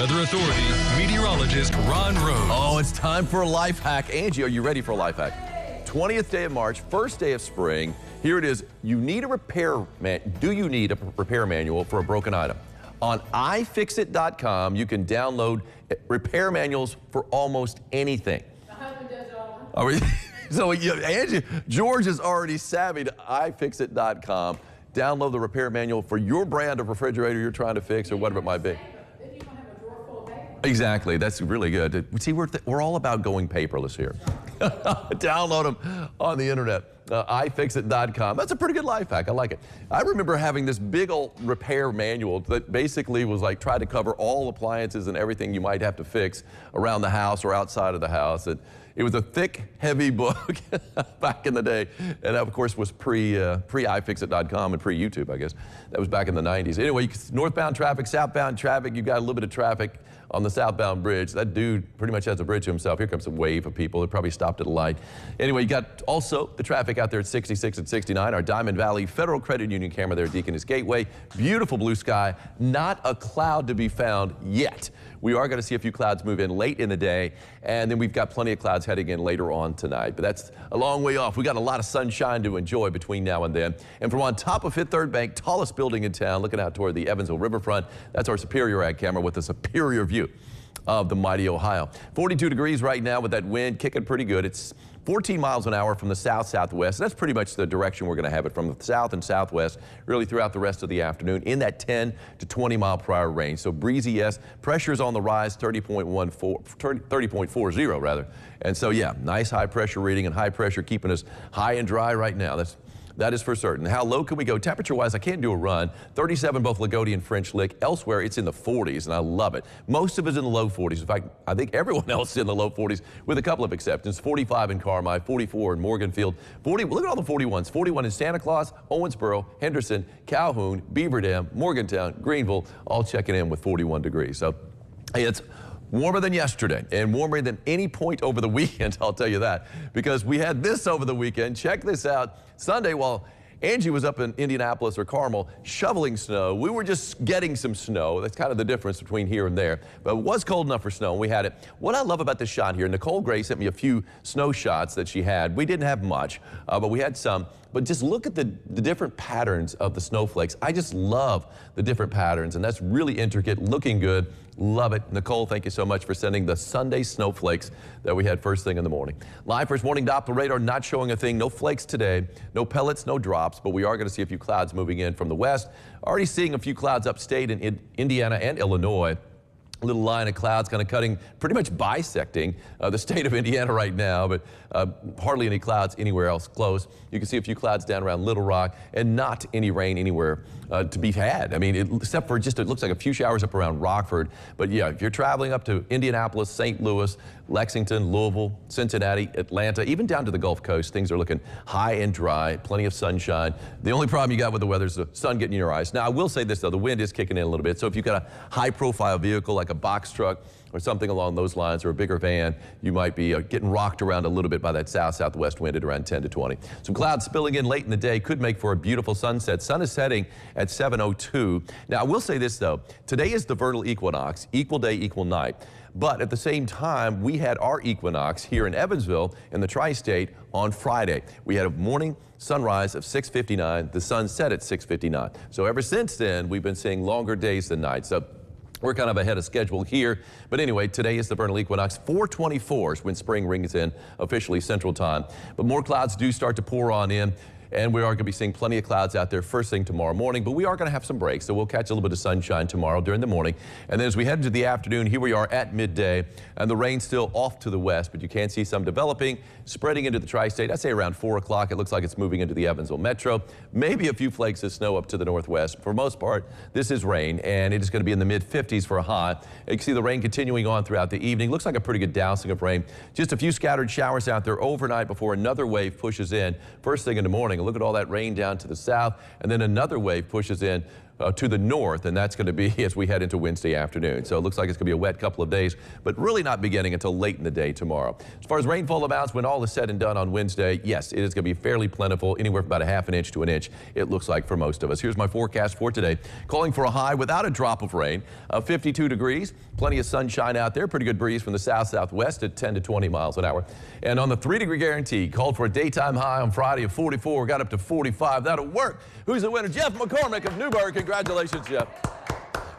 Weather Authority meteorologist Ron Rose. Oh, it's time for a life hack. Angie, are you ready for a life hack? 20th day of March, first day of spring. Here it is. You need a repair Do you need a repair manual for a broken item? On iFixit.com, you can download repair manuals for almost anything. My husband does it all the time. So Angie, George is already savvy to iFixit.com. Download the repair manual for your brand of refrigerator you're trying to fix or whatever it might be. Then you don't have a drawer full of paper. Exactly. That's really good. See, we're all about going paperless here. Download them on the internet. iFixit.com. That's a pretty good life hack. I like it. I remember having this big old repair manual that basically was like trying to cover all appliances and everything you might have to fix around the house or outside of the house. It was a thick, heavy book back in the day. And that, of course, was pre-iFixit.com and pre-YouTube, I guess. That was back in the 90s. Anyway, northbound traffic, southbound traffic, you've got a little bit of traffic on the southbound bridge. That dude pretty much has a bridge to himself. Here comes a wave of people. They probably stopped at a light. Anyway, you got also the traffic out there at 66 and 69. Our Diamond Valley Federal Credit Union camera there at Deaconess Gateway. Beautiful blue sky. Not a cloud to be found yet. We are going to see a few clouds move in late in the day, and then we've got plenty of clouds heading in later on tonight. But that's a long way off. We got a lot of sunshine to enjoy between now and then. And from on top of Fifth Third Bank, tallest building in town, looking out toward the Evansville riverfront, that's our Superior Ag camera with a superior view of the mighty Ohio. 42 degrees right now with that wind kicking pretty good. It's 14 miles an hour from the south-southwest. That's pretty much the direction we're going to have it, from the south and southwest, really throughout the rest of the afternoon in that 10 to 20 mile per hour range. So breezy, yes. Pressure's on the rise, 30.40 rather. And so, yeah, nice high pressure reading, and high pressure keeping us high and dry right now. That is for certain. How low can we go? Temperature-wise, I can't do a run. 37 both Lagodi and French Lick. Elsewhere, it's in the 40s, and I love it. Most of it's in the low 40s. In fact, I think everyone else is in the low 40s, with a couple of exceptions. 45 in Carmi, 44 in Morganfield. 40. Look at all the 41s. 41 in Santa Claus, Owensboro, Henderson, Calhoun, Beaver Dam, Morgantown, Greenville, all checking in with 41 degrees. So, hey, it's warmer than yesterday and warmer than any point over the weekend, I'll tell you that, because we had this over the weekend. Check this out. Sunday, while Angie was up in Indianapolis or Carmel shoveling snow, we were just getting some snow. That's kind of the difference between here and there. But it was cold enough for snow, and we had it. What I love about this shot here, Nicole Gray sent me a few snow shots that she had. We didn't have much, but we had some. But just look at the different patterns of the snowflakes. I just love the different patterns, and that's really intricate, looking good. Love it. Nicole, thank you so much for sending the Sunday snowflakes that we had first thing in the morning. Live first morning Doppler radar not showing a thing. No flakes today, no pellets, no drops, but we are going to see a few clouds moving in from the west. Already seeing a few clouds upstate in Indiana and Illinois. A little line of clouds kind of cutting, pretty much bisecting the state of Indiana right now, but hardly any clouds anywhere else close. You can see a few clouds down around Little Rock, and not any rain anywhere to be had. I mean, except for just, it looks like a few showers up around Rockford. But yeah, if you're traveling up to Indianapolis, St. Louis, Lexington, Louisville, Cincinnati, Atlanta, even down to the Gulf Coast, things are looking high and dry, plenty of sunshine. The only problem you got with the weather is the sun getting in your eyes. Now, I will say this, though, the wind is kicking in a little bit. So if you've got a high-profile vehicle like a box truck or something along those lines, or a bigger van, you might be getting rocked around a little bit by that south-southwest wind at around 10 to 20. Some clouds spilling in late in the day could make for a beautiful sunset. Sun is setting at 7:02. Now, I will say this, though. Today is the vernal equinox, equal day, equal night. But at the same time, we had our equinox here in Evansville in the tri-state on Friday. We had a morning sunrise of 6:59. The sun set at 6:59. So ever since then, we've been seeing longer days than nights. So we're kind of ahead of schedule here. But anyway, today is the vernal equinox. 4:24 is when spring rings in officially Central Time. But more clouds do start to pour on in. And we are going to be seeing plenty of clouds out there first thing tomorrow morning, but we are going to have some breaks, so we'll catch a little bit of sunshine tomorrow during the morning. And then as we head into the afternoon, here we are at midday, and the rain's still off to the west, but you can see some developing, spreading into the tri-state. I'd say around 4 o'clock, it looks like it's moving into the Evansville metro. Maybe a few flakes of snow up to the northwest. For the most part, this is rain, and it is going to be in the mid-50s for a high. You can see the rain continuing on throughout the evening. Looks like a pretty good dousing of rain. Just a few scattered showers out there overnight before another wave pushes in first thing in the morning. And look at all that rain down to the south, and then another wave pushes in to the north, and that's going to be as we head into Wednesday afternoon. So it looks like it's going to be a wet couple of days, but really not beginning until late in the day tomorrow. As far as rainfall amounts, when all is said and done on Wednesday, yes, it is going to be fairly plentiful, anywhere from about a half an inch to an inch, it looks like for most of us. Here's my forecast for today, calling for a high without a drop of rain of 52 degrees. Plenty of sunshine out there, pretty good breeze from the south-southwest at 10 to 20 miles an hour. And on the 3-degree guarantee, called for a daytime high on Friday of 44, got up to 45. That'll work. Who's the winner? Jeff McCormick of Newburgh. Congratulations, Jeff.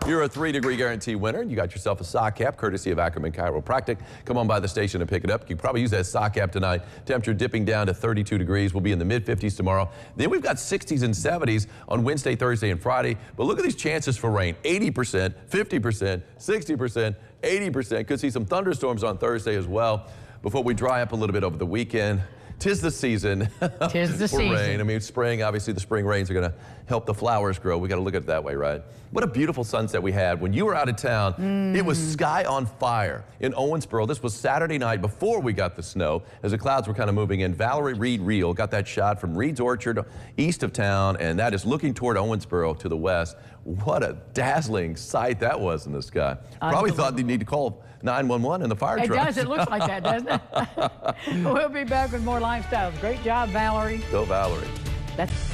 You're a 3-degree guarantee winner. You got yourself a sock cap courtesy of Ackerman Chiropractic. Come on by the station and pick it up. You can probably use that sock cap tonight. Temperature dipping down to 32 degrees. We'll be in the mid-50s tomorrow. Then we've got 60s and 70s on Wednesday, Thursday, and Friday. But look at these chances for rain. 80%, 50%, 60%, 80%. Could see some thunderstorms on Thursday as well before we dry up a little bit over the weekend. Tis the season. Tis the for season. rain. I mean, spring, obviously the spring rains are going to help the flowers grow. We got to look at it that way, right? What a beautiful sunset we had. When you were out of town, it was sky on fire in Owensboro. This was Saturday night before we got the snow, as the clouds were kind of moving in. Valerie Reed Reel got that shot from Reed's Orchard east of town, and that is looking toward Owensboro to the west. What a dazzling sight that was in the sky. Probably thought they need to call 911 and the fire truck. It does. It looks like that, doesn't it? We'll be back with more lifestyles. Great job, Valerie. Go, Valerie. That's